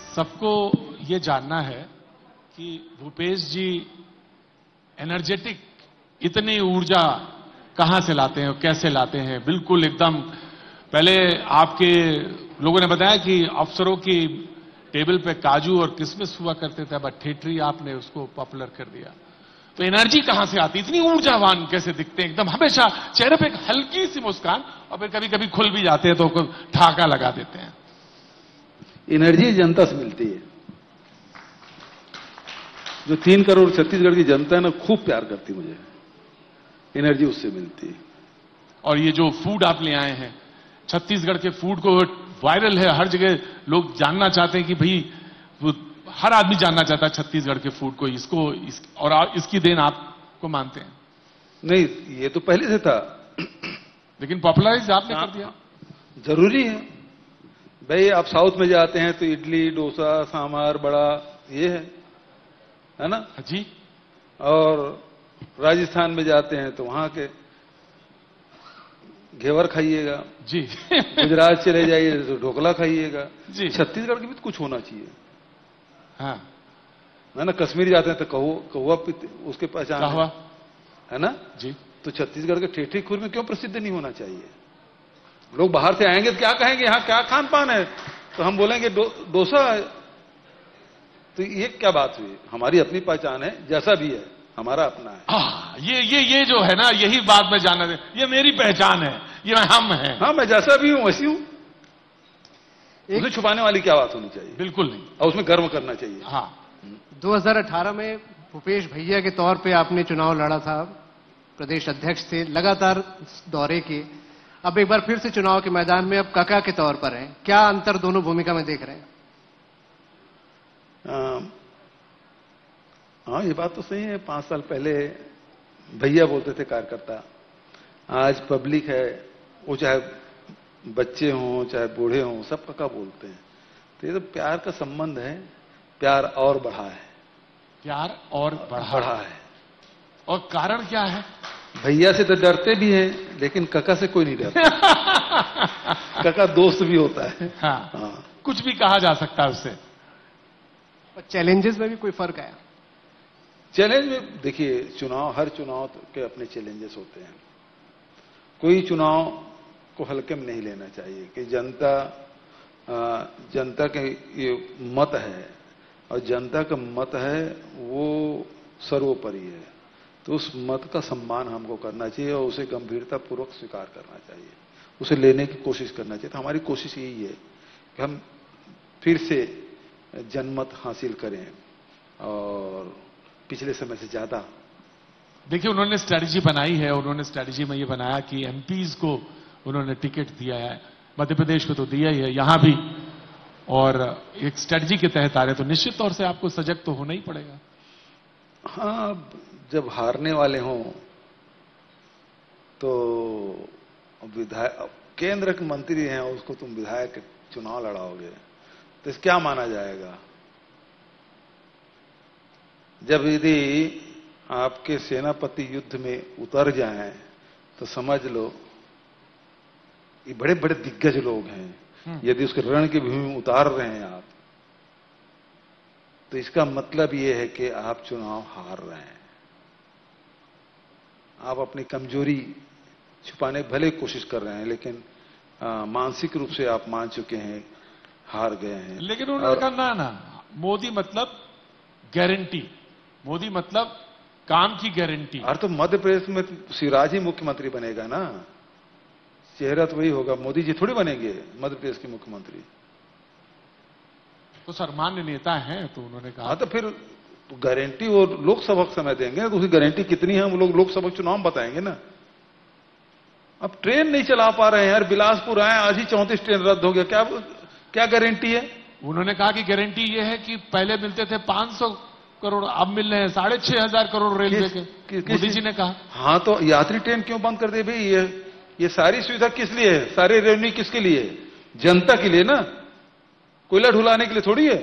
सबको ये जानना है कि भूपेश जी एनर्जेटिक इतनी ऊर्जा कहां से लाते हैं और कैसे लाते हैं। बिल्कुल एकदम पहले आपके लोगों ने बताया कि अफसरों की टेबल पे काजू और किशमिश हुआ करते थे, अब ठेठरी आपने उसको पॉपुलर कर दिया। तो एनर्जी कहां से आती, इतनी ऊर्जावान कैसे दिखते हैं, एकदम हमेशा चेहरे पे एक हल्की सी मुस्कान और फिर कभी कभी खुल भी जाते हैं तो ठहाका लगा देते हैं। एनर्जी जनता से मिलती है। जो 3 करोड़ छत्तीसगढ़ की जनता है ना, खूब प्यार करती मुझे, एनर्जी उससे मिलती है। और ये जो फूड आप ले आए हैं, छत्तीसगढ़ के फूड को वायरल है, हर जगह लोग जानना चाहते हैं कि भाई हर आदमी जानना चाहता है छत्तीसगढ़ के फूड को, और इसकी देन आपको मानते हैं? नहीं, ये तो पहले से था, लेकिन पॉपुलराइज आपने कर दिया। जरूरी है भाई। आप साउथ में जाते हैं तो इडली, डोसा, सांभर, बड़ा, ये है ना जी। और राजस्थान में जाते हैं तो वहां के घेवर खाइएगा जी। गुजरात चले जाइए तो ढोकला खाइएगा जी। छत्तीसगढ़ की भी तो कुछ होना चाहिए। हाँ, है ना। कश्मीर जाते हैं तो कौवा उसके पहचान है ना जी। तो छत्तीसगढ़ के ठेठी खुर में क्यों प्रसिद्ध नहीं होना चाहिए? लोग बाहर से आएंगे तो क्या कहेंगे, यहाँ क्या खान पान है, तो हम बोलेंगे डोसा है। तो ये क्या बात हुई? हमारी अपनी पहचान है, जैसा भी है हमारा अपना है। ये जो है ना, यही बात मैं जानना था। ये मेरी पहचान है, ये हम हैं। हाँ, मैं जैसा भी हूं वैसी हूं। उसे छुपाने वाली क्या बात होनी चाहिए? बिल्कुल नहीं। और उसमें गर्व करना चाहिए। हाँ। 2018 में भूपेश भैया के तौर पे आपने चुनाव लड़ा था, प्रदेश अध्यक्ष थे, लगातार दौरे किए। अब एक बार फिर से चुनाव के मैदान में अब काका के तौर पर हैं। क्या अंतर दोनों भूमिका में देख रहे हैं? हाँ, ये बात तो सही है। 5 साल पहले भैया बोलते थे कार्यकर्ता, आज पब्लिक है, वो चाहे बच्चे हों चाहे बूढ़े हों, सब काका बोलते हैं। तो ये तो प्यार का संबंध है, प्यार और बढ़ा है। प्यार और बढ़ा है। और कारण क्या है? भैया से तो डरते भी हैं, लेकिन काका से कोई नहीं डरता। काका दोस्त भी होता है। हाँ। कुछ भी कहा जा सकता है उससे। चैलेंजेस में भी कोई फर्क आया? चैलेंज में देखिए, हर चुनाव के अपने चैलेंजेस होते हैं। कोई चुनाव को हल्के में नहीं लेना चाहिए कि जनता के ये मत है और जनता का मत है वो सर्वोपरि है। तो उस मत का सम्मान हमको करना चाहिए और उसे गंभीरता पूर्वक स्वीकार करना चाहिए, उसे लेने की कोशिश करना चाहिए। तो हमारी कोशिश यही है कि हम फिर से जनमत हासिल करें और पिछले समय से ज्यादा। देखिए, उन्होंने स्ट्रैटेजी बनाई है। उन्होंने स्ट्रैटेजी में ये बनाया कि एमपीज को उन्होंने टिकट दिया है, मध्य प्रदेश को तो दिया ही है, यहां भी, और एक स्ट्रैटेजी के तहत आ रहे, तो निश्चित तौर से आपको सजग तो होना ही पड़ेगा। हाँ, जब हारने वाले हों तो विधायक, केंद्र के मंत्री हैं, उसको तुम विधायक चुनाव लड़ाओगे तो क्या माना जाएगा? जब यदि आपके सेनापति युद्ध में उतर जाएं तो समझ लो ये बड़े बड़े दिग्गज लोग हैं, यदि उसके रण की भूमि में उतार रहे हैं आप, तो इसका मतलब ये है कि आप चुनाव हार रहे हैं। आप अपनी कमजोरी छुपाने भले कोशिश कर रहे हैं, लेकिन मानसिक रूप से आप मान चुके हैं, हार गए हैं। लेकिन उन्होंने कहा ना, मोदी मतलब गारंटी, मोदी मतलब काम की गारंटी। और तो मध्य प्रदेश में शिवराज ही मुख्यमंत्री बनेगा ना, चेहरा तो वही होगा, मोदी जी थोड़ी बनेंगे मध्य प्रदेश के मुख्यमंत्री। तो सर्वमान्य नेता हैं, तो उन्होंने कहा। हाँ, तो फिर गारंटी वो लोकसभा समय देंगे, तो उसकी गारंटी कितनी है हम लोग लोकसभा चुनाव में बताएंगे ना। अब ट्रेन नहीं चला पा रहे हैं यार, बिलासपुर आए, आज ही 34 ट्रेन रद्द हो गया, क्या गारंटी है? उन्होंने कहा कि गारंटी ये है कि पहले मिलते थे 500 करोड़, अब मिल रहे हैं 6,500 करोड़ रेलवे के, मोदी जी ने कहा। हाँ, तो यात्री ट्रेन क्यों बंद कर दिए भाई? ये सारी सुविधा किस लिए है? सारी रेवेन्यू किसके लिए है? जनता के लिए ना, कोयला ढुलाने के लिए थोड़ी है।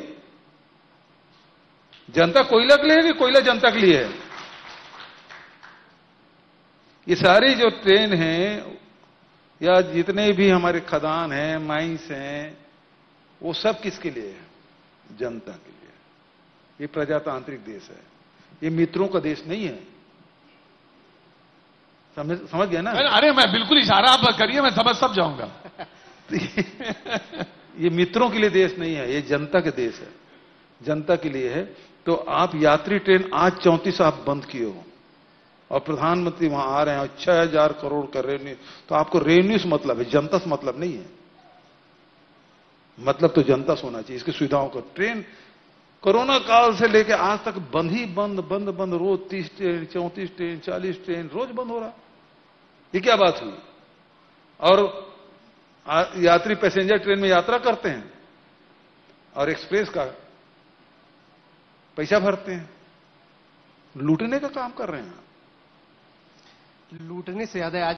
जनता कोयला के लिए है कि कोयला जनता के लिए है? ये सारी जो ट्रेन हैं या जितने भी हमारे खदान हैं, माइंस हैं, वो सब किसके लिए है? जनता के लिए। ये प्रजातांत्रिक देश है, ये मित्रों का देश नहीं है। समझ गया ना? अरे मैं बिल्कुल इशारा आप करिए, मैं समझ सब जाऊंगा। ये मित्रों के लिए देश नहीं है, ये जनता के देश है, जनता के लिए है। तो आप यात्री ट्रेन आज 34 आप बंद किए हो और प्रधानमंत्री वहां आ रहे हैं और 6000 करोड़ का रेवेन्यू, तो आपको रेवेन्यू से मतलब है, जनता से मतलब नहीं है। मतलब तो जनता से होना चाहिए, इसकी सुविधाओं का। ट्रेन कोरोना काल से लेकर आज तक बंद ही बंद बंद बंद, रोज 30 ट्रेन 34 ट्रेन 40 ट्रेन रोज बंद हो रहा। ये क्या बात हुई? और यात्री पैसेंजर ट्रेन में यात्रा करते हैं और एक्सप्रेस का पैसा भरते हैं, लूटने का काम कर रहे हैं। लूटने से ज्यादा आज